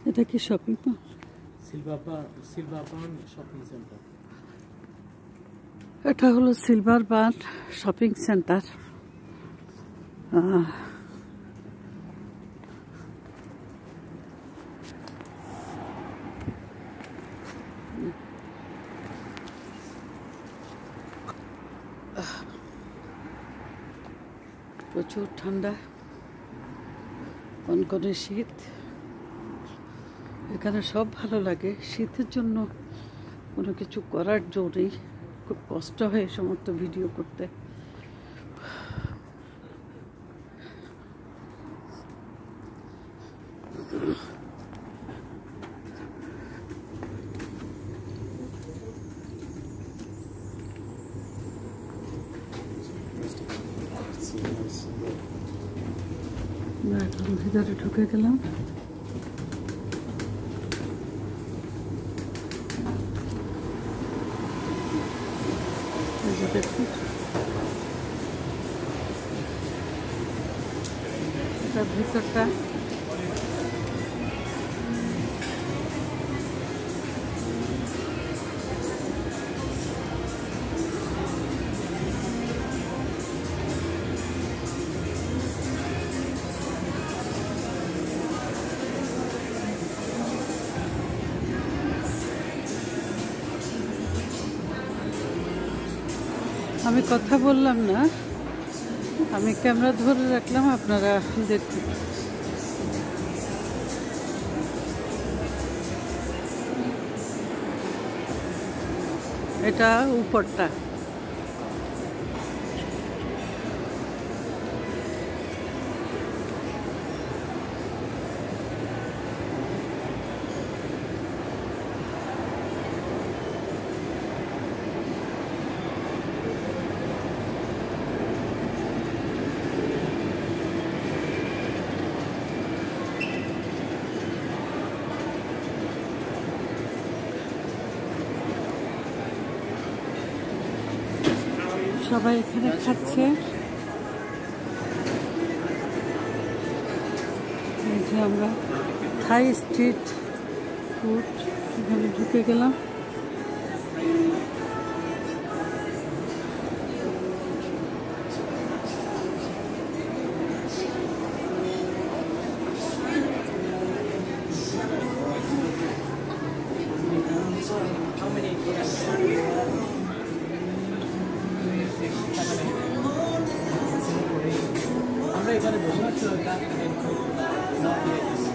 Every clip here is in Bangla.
এটা কি shopping mall? Silver burn shopping centre. এটা হলো সিলভার বার্ন শপিং সেন্টার। প্রচুর ঠান্ডা, কনকনে শীত। এখানে সব ভালো লাগে, শীতের জন্য কোনো কিছু করার জো নেই। খুব কষ্ট হয় সমস্ত ভিডিও করতে। এখন ভিতরে ঢুকে গেলাম। দেখুন এটার ভিতরটা আমি কথা বললাম না, আমি ক্যামেরা ধরে রাখলাম, আপনারা দেখুন। এটা উপরটা। সবাই এখানে খাচ্ছে। এই যে আমরা থাই স্ট্রিট ফুড, এখানে ঢুকে গেলাম।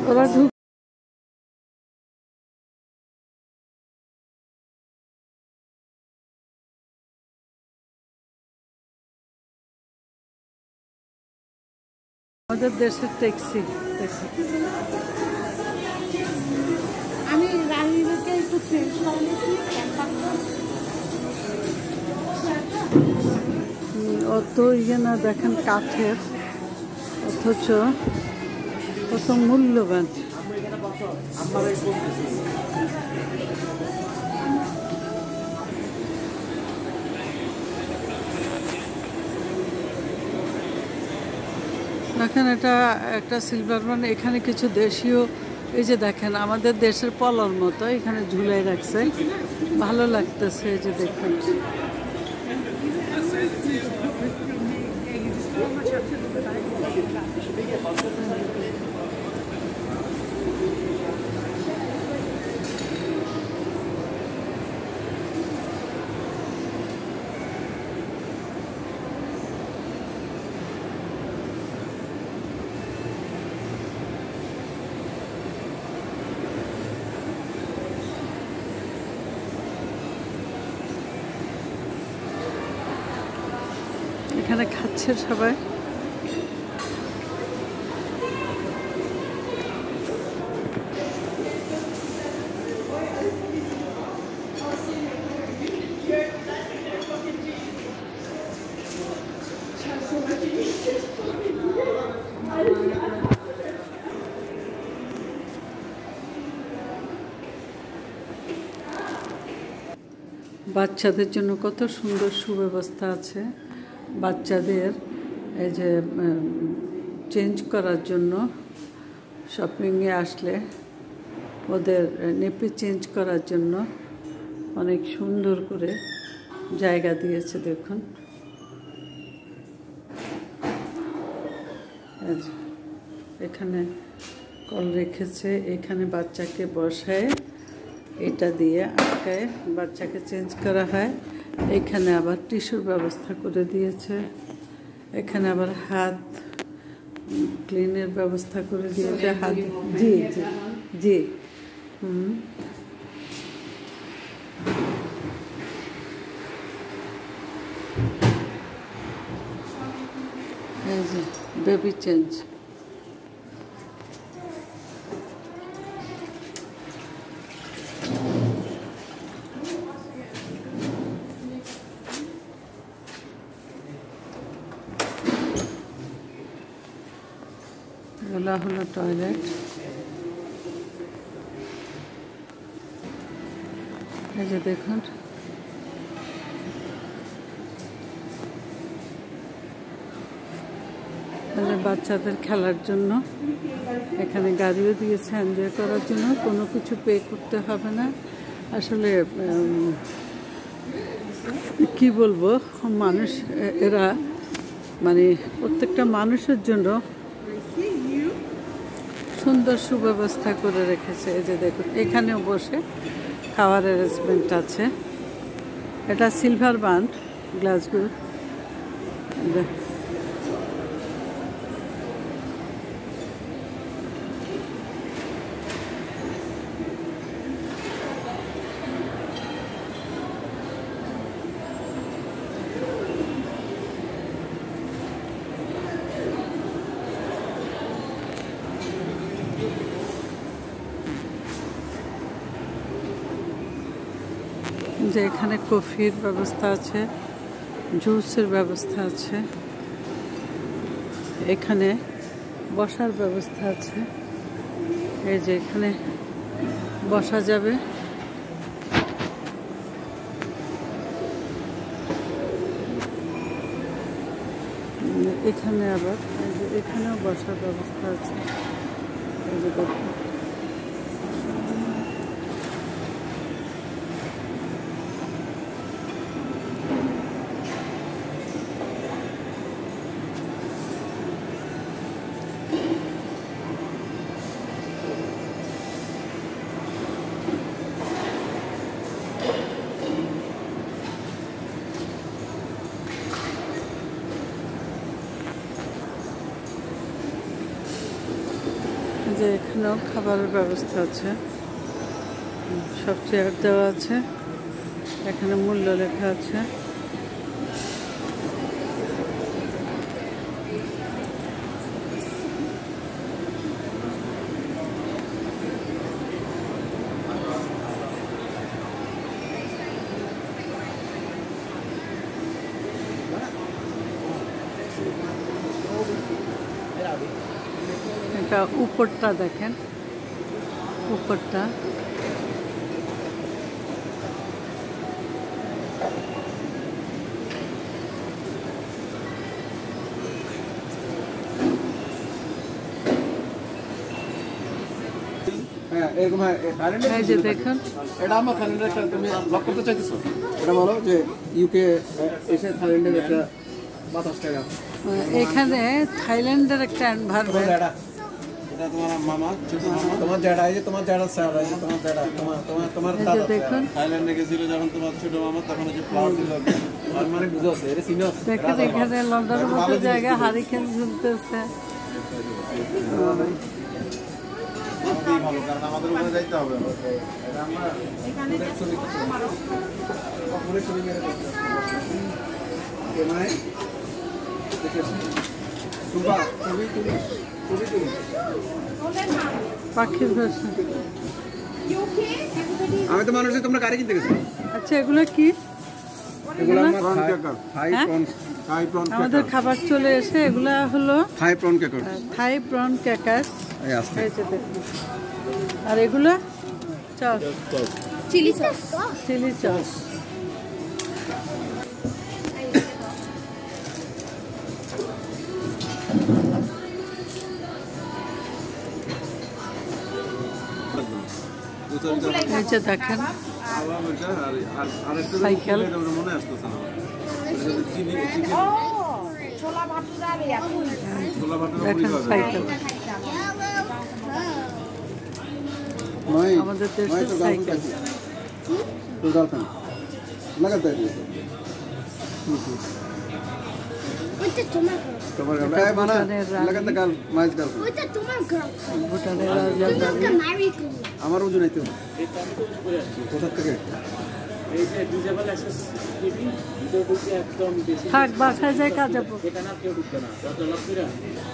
ওরা আমাদের দেশের ট্যাক্সি। আমি রাহিকে একটু চেঞ্জ করেছি। অত ইয়ে না, দেখেন কাঠের, অথচ কত মূল্যবান। দেখেন এটা একটা সিলভার বার্ন। এখানে কিছু দেশীয়, এই যে দেখেন আমাদের দেশের পলর মতো এখানে ঝুলাই রাখছে, ভালো লাগতেছে। এই যে দেখেন এখানে খাচ্ছে সবাই। বাচ্চাদের জন্য কত সুন্দর সুব্যবস্থা আছে। বাচ্চাদের এই যে চেঞ্জ করার জন্য শপিংয়ে আসলে ওদের নেপি চেঞ্জ করার জন্য অনেক সুন্দর করে জায়গা দিয়েছে দেখুন। এখানে কল রেখেছে, এখানে বাচ্চাকে বসায় এটা দিয়ে আটকায় বাচ্চাকে চেঞ্জ করা হয়। এখানে আবার টিস্যুর ব্যবস্থা করে দিয়েছে, এখানে আবার হাত ক্লিনের ব্যবস্থা করে দিয়েছে। হাত জি জি জি এই যে বেবি চেঞ্জ। এগুলো হলো টয়লেট। এই যে দেখুন বাচ্চাদের খেলার জন্য এখানে গাড়িও দিয়েছে এনজয় করার জন্য, কোনো কিছু পে করতে হবে না। আসলে কি বলবো, মানুষ এরা মানে প্রত্যেকটা মানুষের জন্য সুন্দর সুব্যবস্থা করে রেখেছে। এই যে দেখুন এখানেও বসে খাওয়ার অ্যারেঞ্জমেন্ট আছে। এটা সিলভার বান্ড গ্লাসগো। যে এখানে কফির ব্যবস্থা আছে, জুসের ব্যবস্থা আছে, এখানে বসার ব্যবস্থা আছে। এই যে এখানে বসা যাবে। এখানে আবার এই যে এখানেও বসার ব্যবস্থা আছে। এই যে দেখুন যে এখানেও খাবারের ব্যবস্থা আছে, সব চেয়ার দেওয়া আছে, এখানে মূল্য লেখা আছে। এটা উপরটা দেখেন, উপরটা এই যে দেখুন এটা আমার থাইল্যান্ডের একটা তুমি ব্লক করতে চাইতেছো, এটা বলো যে ইউকে এসে থাইল্যান্ডের একটা বাতাস টাকা। এখানে থাইল্যান্ডের একটা এনভায়রনমেন্ট। এটা তোমার মামা, ছোট মামা, তোমার জ্যাঠা, এই যে তোমার জ্যাঠা স্যার, এই যে তোমার জ্যাঠা, তোমার দাদা দেখুন থাইল্যান্ডে গেছিল যখন তোমার ছোট মামা, তখন যে ফ্লাওয়ার দিল আর মানে বুঝো আছে এটা সিনিয়র। দেখেন এখানে লন্ডনের মতো জায়গা হারিকেন ঝুলতেছে। ভালো, কারণ আমাদের ওখানে যাইতে হবে। এটা আমরা এখানে ছবি কখনোই ছবি মেরে করতে মানে সুবা ছবি তুলি পাখির ভাষা। আমি তো মানুষের তোমরা গাড়ি কিনতে গেছো। আচ্ছা এগুলো কি? এগুলো থাই প্রন আমাদের খাবার চলে এসে, এগুলা হলো থাই প্রন কেকার, থাই প্রন ক্যাকাস। এই আসছে। এই যে দেখুন, আর এগুলো চস, চিলি সস। চিলি চস। এই যে দেখেন সাইকেল সাইকেল। মনে আসতেছে না ছোলা ভাটুরা ছোলা ভাতের দেখেন সাইকেল আমাদের দেশের সাইকেল। तो गर्लफ्रेंड लगातार ওইটা তোমার তোমার গায়ে মানা লাগাতার গাল মাইজ গাল ওইটা তোমার গার্ল ভুটানের রাজধানী। তোমাকে ম্যারি করব আমার ওজন আইতো কোথা থেকে এই যে ডিজেবল অ্যাক্সেস টিভি ভিডিও ঢুকে একদম বেশি থাক বাসায় যাই কাজ যাবো। এখানে আর কেউ ঢুকবে না যত লাভ করে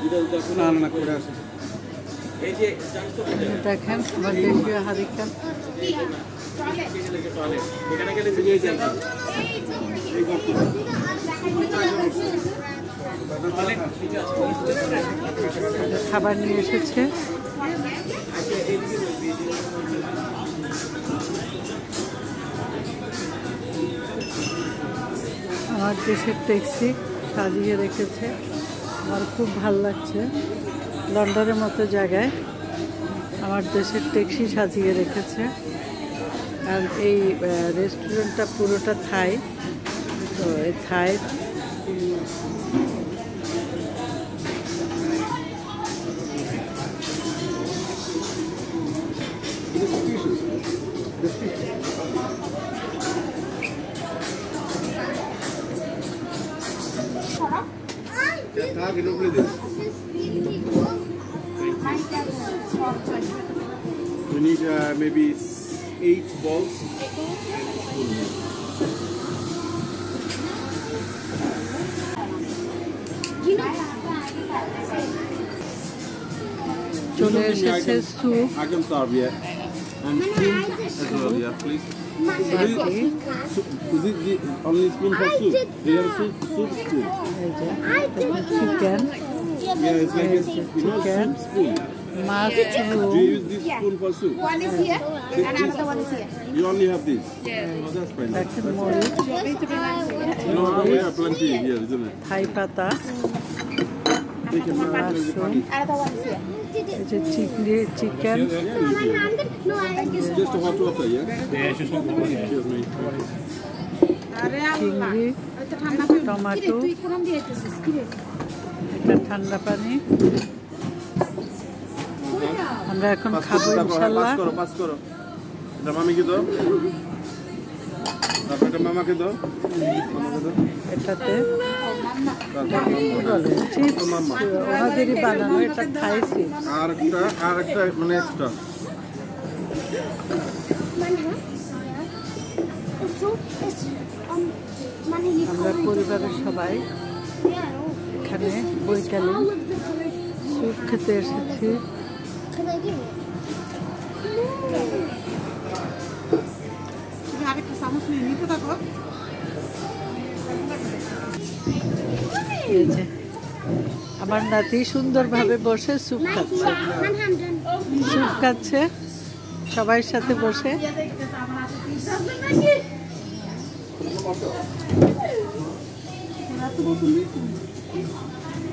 ভিডিও দেখো না না করে আসে এই যে জানিস তো দেখেন আমার দেশীয় হারিকেন। টয়লেট এখানে গেলে ভিডিও যাবে এই গল্প খাবার নিয়ে এসেছে। আমার দেশের ট্যাক্সি সাজিয়ে রেখেছে, আমার খুব ভাল লাগছে। লন্ডনের মতো জায়গায় আমার দেশের ট্যাক্সি সাজিয়ে রেখেছে। আর এই রেস্টুরেন্টটা পুরোটা থাই। তো এই থাই था कि रोक ले दे we need maybe 8 balls চলে এসেছে soup. I can serve yeah and spoon as well yeah please is it the only spoon for soup do you have soup spoon chicken, yeah it's like a you know Chicken. soup spoon মাছ, do you use this spoon for soup One is here and another one is here. you only have this oh that's fine দেখেন মরিচ, no we have plenty here isn't it থাই পাতা, take a mushroom, Another one is here. এই যে chicken, No, I just just a hot water yeah cheers mate চিংড়ি, টমেটো, তুই কোন দিয়ে দিছিস কি রে? এটা ঠান্ডা পানি। আমরা এখন খাবো ইনশাল্লাহ। পাস করো এটা মামিকে দাও তারপর এটা মামাকে দাও এটাতে তারপর কি বলে চিপস, ওনাদেরই বানানো, এটা থাই চিপস। আর একটা মানে এক্সট্রা আমরা পরিবারের সবাই এখানে বৈকালীন স্যুপ খেতে এসেছি। আরেকটা চামচ নিয়ে নিতে থাকো। এই যে আমার নাতি সুন্দরভাবে বসে স্যুপ খাচ্ছে, স্যুপ খাচ্ছে সবাই সাথে বসে।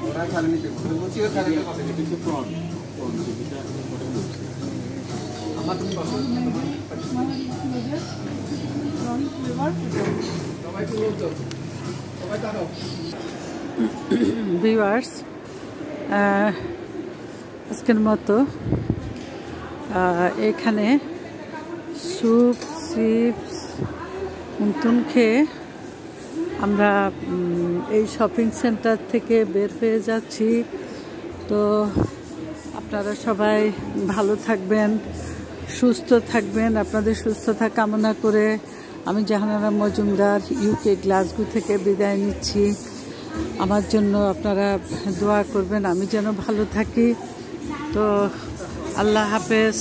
ওরা খালি নিতে বলছি খালি কিছু প্রন আমার তুমি পছন্দ সবাই কি বলছো সবাই দাও ভিউয়ার্স, আজকের মতো এখানে স্যুপ, চিপস, উনতুন খেয়ে আমরা এই শপিং সেন্টার থেকে বের হয়ে যাচ্ছি। তো আপনারা সবাই ভালো থাকবেন, সুস্থ থাকবেন। আপনাদের সুস্থতা কামনা করে আমি জাহানারা মজুমদার ইউকে গ্লাসগো থেকে বিদায় নিচ্ছি। আমার জন্য আপনারা দোয়া করবেন আমি যেন ভালো থাকি। তো আল্লাহ হাফেজ।